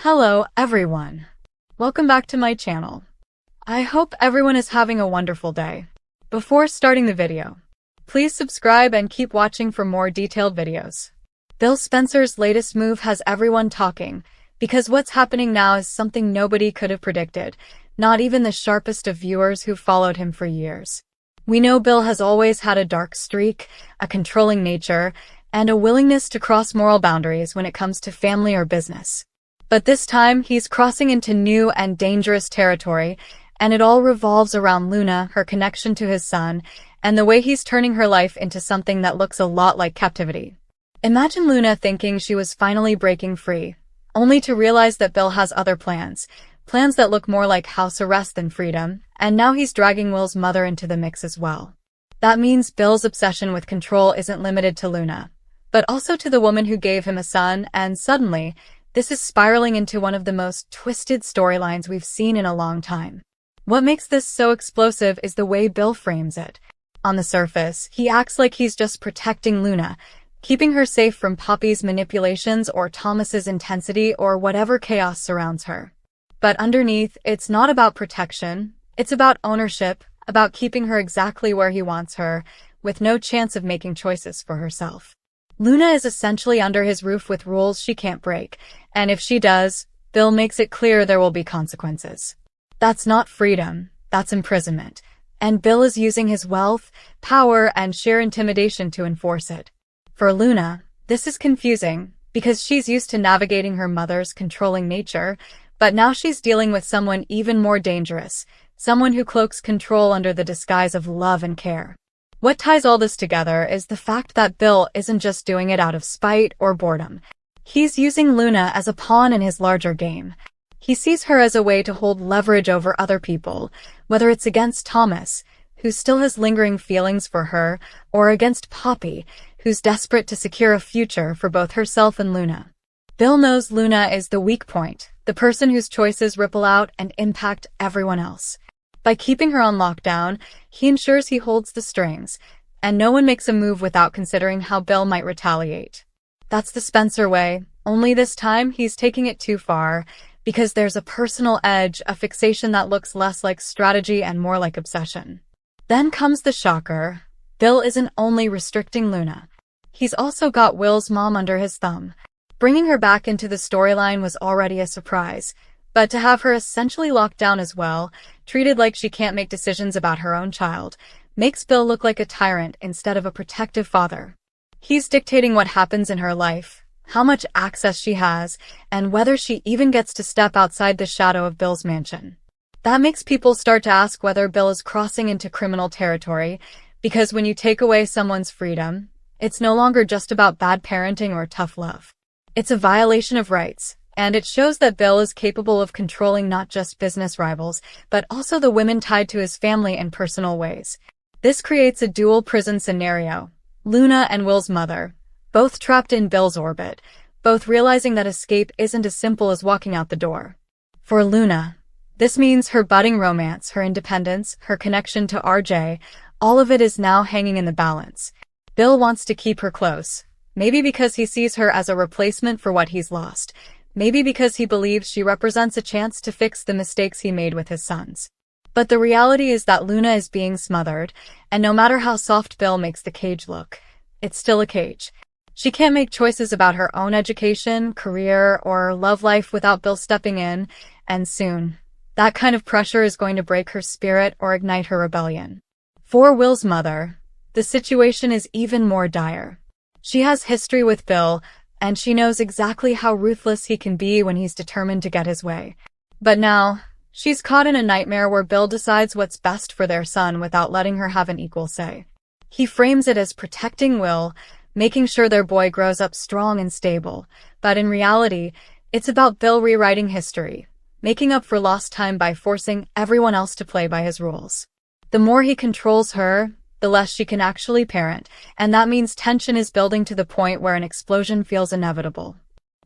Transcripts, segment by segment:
Hello, everyone. Welcome back to my channel. I hope everyone is having a wonderful day. Before starting the video, please subscribe and keep watching for more detailed videos. Bill Spencer's latest move has everyone talking, because what's happening now is something nobody could have predicted, not even the sharpest of viewers who followed him for years. We know Bill has always had a dark streak, a controlling nature, and a willingness to cross moral boundaries when it comes to family or business. But this time, he's crossing into new and dangerous territory, and it all revolves around Luna, her connection to his son, and the way he's turning her life into something that looks a lot like captivity. Imagine Luna thinking she was finally breaking free, only to realize that Bill has other plans that look more like house arrest than freedom, and now he's dragging Will's mother into the mix as well. That means Bill's obsession with control isn't limited to Luna, but also to the woman who gave him a son, and suddenly, this is spiraling into one of the most twisted storylines we've seen in a long time. What makes this so explosive is the way Bill frames it. On the surface, he acts like he's just protecting Luna, keeping her safe from Poppy's manipulations or Thomas's intensity or whatever chaos surrounds her. But underneath, it's not about protection, it's about ownership, about keeping her exactly where he wants her, with no chance of making choices for herself. Luna is essentially under his roof with rules she can't break, and if she does, Bill makes it clear there will be consequences. That's not freedom, that's imprisonment, and Bill is using his wealth, power, and sheer intimidation to enforce it. For Luna, this is confusing, because she's used to navigating her mother's controlling nature, but now she's dealing with someone even more dangerous, someone who cloaks control under the disguise of love and care. What ties all this together is the fact that Bill isn't just doing it out of spite or boredom. He's using Luna as a pawn in his larger game. He sees her as a way to hold leverage over other people, whether it's against Thomas, who still has lingering feelings for her, or against Poppy, who's desperate to secure a future for both herself and Luna. Bill knows Luna is the weak point, the person whose choices ripple out and impact everyone else. By keeping her on lockdown, he ensures he holds the strings, and no one makes a move without considering how Bill might retaliate. That's the Spencer way, only this time he's taking it too far, because there's a personal edge, a fixation that looks less like strategy and more like obsession. Then comes the shocker. Bill isn't only restricting Luna. He's also got Will's mom under his thumb. Bringing her back into the storyline was already a surprise, but to have her essentially locked down as well, treated like she can't make decisions about her own child, makes Bill look like a tyrant instead of a protective father. He's dictating what happens in her life, how much access she has, and whether she even gets to step outside the shadow of Bill's mansion. That makes people start to ask whether Bill is crossing into criminal territory, because when you take away someone's freedom, it's no longer just about bad parenting or tough love. It's a violation of rights, and it shows that Bill is capable of controlling not just business rivals, but also the women tied to his family in personal ways. This creates a dual prison scenario. Luna and Will's mother, both trapped in Bill's orbit, both realizing that escape isn't as simple as walking out the door. For Luna, this means her budding romance, her independence, her connection to RJ, all of it is now hanging in the balance. Bill wants to keep her close, maybe because he sees her as a replacement for what he's lost, maybe because he believes she represents a chance to fix the mistakes he made with his sons. But the reality is that Luna is being smothered, and no matter how soft Bill makes the cage look, it's still a cage. She can't make choices about her own education, career, or love life without Bill stepping in, and soon, that kind of pressure is going to break her spirit or ignite her rebellion. For Will's mother, the situation is even more dire. She has history with Bill, and she knows exactly how ruthless he can be when he's determined to get his way. But now, she's caught in a nightmare where Bill decides what's best for their son without letting her have an equal say. He frames it as protecting Will, making sure their boy grows up strong and stable, but in reality, it's about Bill rewriting history, making up for lost time by forcing everyone else to play by his rules. The more he controls her, the less she can actually parent, and that means tension is building to the point where an explosion feels inevitable.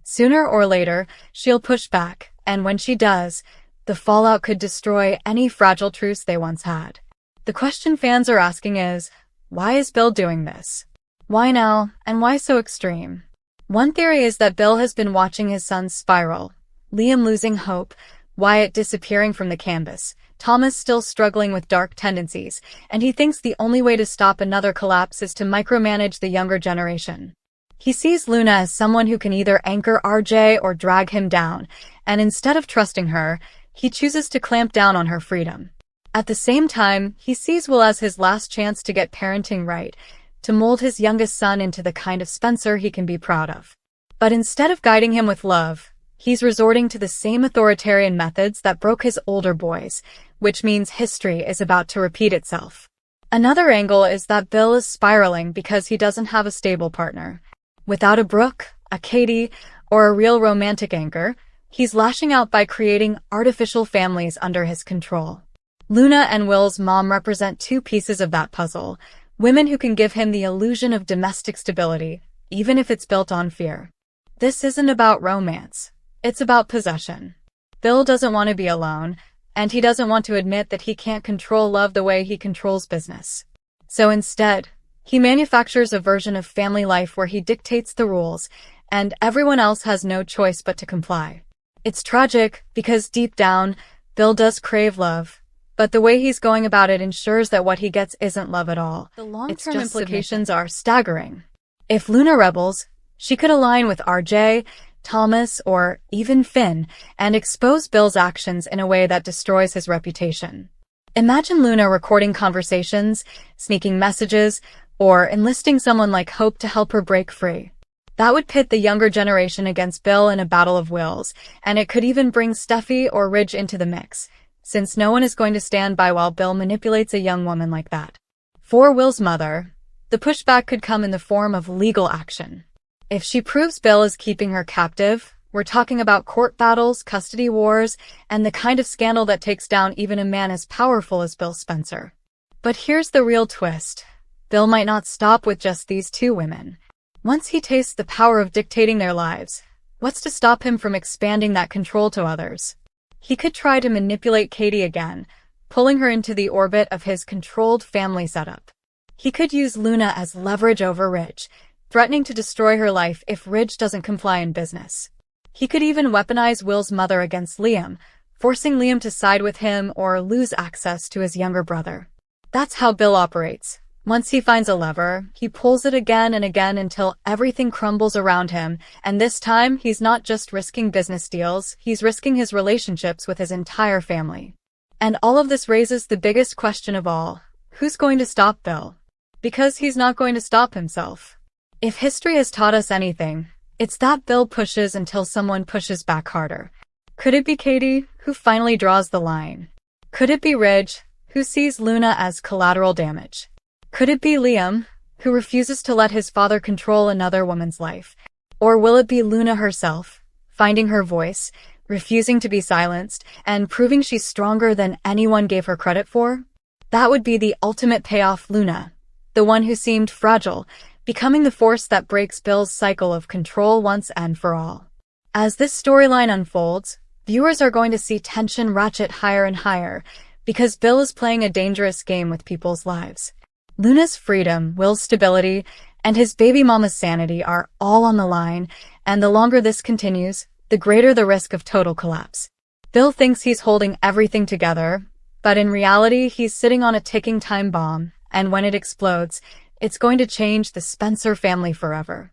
Sooner or later, she'll push back, and when she does, the fallout could destroy any fragile truce they once had. The question fans are asking is, why is Bill doing this? Why now, and why so extreme? One theory is that Bill has been watching his son spiral, Liam losing hope, Wyatt disappearing from the canvas, Thomas still struggling with dark tendencies, and he thinks the only way to stop another collapse is to micromanage the younger generation. He sees Luna as someone who can either anchor RJ or drag him down, and instead of trusting her, he chooses to clamp down on her freedom. At the same time, he sees Will as his last chance to get parenting right, to mold his youngest son into the kind of Spencer he can be proud of. But instead of guiding him with love, he's resorting to the same authoritarian methods that broke his older boys, which means history is about to repeat itself. Another angle is that Bill is spiraling because he doesn't have a stable partner. Without a Brooke, a Katie, or a real romantic anchor, he's lashing out by creating artificial families under his control. Luna and Will's mom represent two pieces of that puzzle, women who can give him the illusion of domestic stability, even if it's built on fear. This isn't about romance. It's about possession. Bill doesn't want to be alone, and he doesn't want to admit that he can't control love the way he controls business. So instead, he manufactures a version of family life where he dictates the rules, and everyone else has no choice but to comply. It's tragic, because deep down, Bill does crave love, but the way he's going about it ensures that what he gets isn't love at all. The long-term implications are staggering. If Luna rebels, she could align with RJ, Thomas, or even Finn, and expose Bill's actions in a way that destroys his reputation. Imagine Luna recording conversations, sneaking messages, or enlisting someone like Hope to help her break free. That would pit the younger generation against Bill in a battle of wills, and it could even bring Steffi or Ridge into the mix, since no one is going to stand by while Bill manipulates a young woman like that. For Will's mother, the pushback could come in the form of legal action. If she proves Bill is keeping her captive, we're talking about court battles, custody wars, and the kind of scandal that takes down even a man as powerful as Bill Spencer. But here's the real twist. Bill might not stop with just these two women. Once he tastes the power of dictating their lives, what's to stop him from expanding that control to others? He could try to manipulate Katie again, pulling her into the orbit of his controlled family setup. He could use Luna as leverage over Ridge, threatening to destroy her life if Ridge doesn't comply in business. He could even weaponize Will's mother against Liam, forcing Liam to side with him or lose access to his younger brother. That's how Bill operates. Once he finds a lever, he pulls it again and again until everything crumbles around him, and this time he's not just risking business deals, he's risking his relationships with his entire family. And all of this raises the biggest question of all. Who's going to stop Bill? Because he's not going to stop himself. If history has taught us anything, it's that Bill pushes until someone pushes back harder. Could it be Katie, who finally draws the line? Could it be Ridge, who sees Luna as collateral damage? Could it be Liam, who refuses to let his father control another woman's life? Or will it be Luna herself, finding her voice, refusing to be silenced, and proving she's stronger than anyone gave her credit for? That would be the ultimate payoff. Luna, the one who seemed fragile, becoming the force that breaks Bill's cycle of control once and for all. As this storyline unfolds, viewers are going to see tension ratchet higher and higher, because Bill is playing a dangerous game with people's lives. Luna's freedom, Will's stability, and his baby mama's sanity are all on the line, and the longer this continues, the greater the risk of total collapse. Bill thinks he's holding everything together, but in reality he's sitting on a ticking time bomb, and when it explodes, it's going to change the Spencer family forever.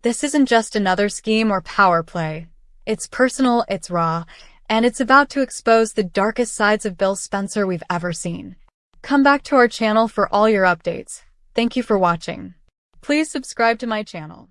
This isn't just another scheme or power play. It's personal, it's raw, and it's about to expose the darkest sides of Bill Spencer we've ever seen. Come back to our channel for all your updates. Thank you for watching. Please subscribe to my channel.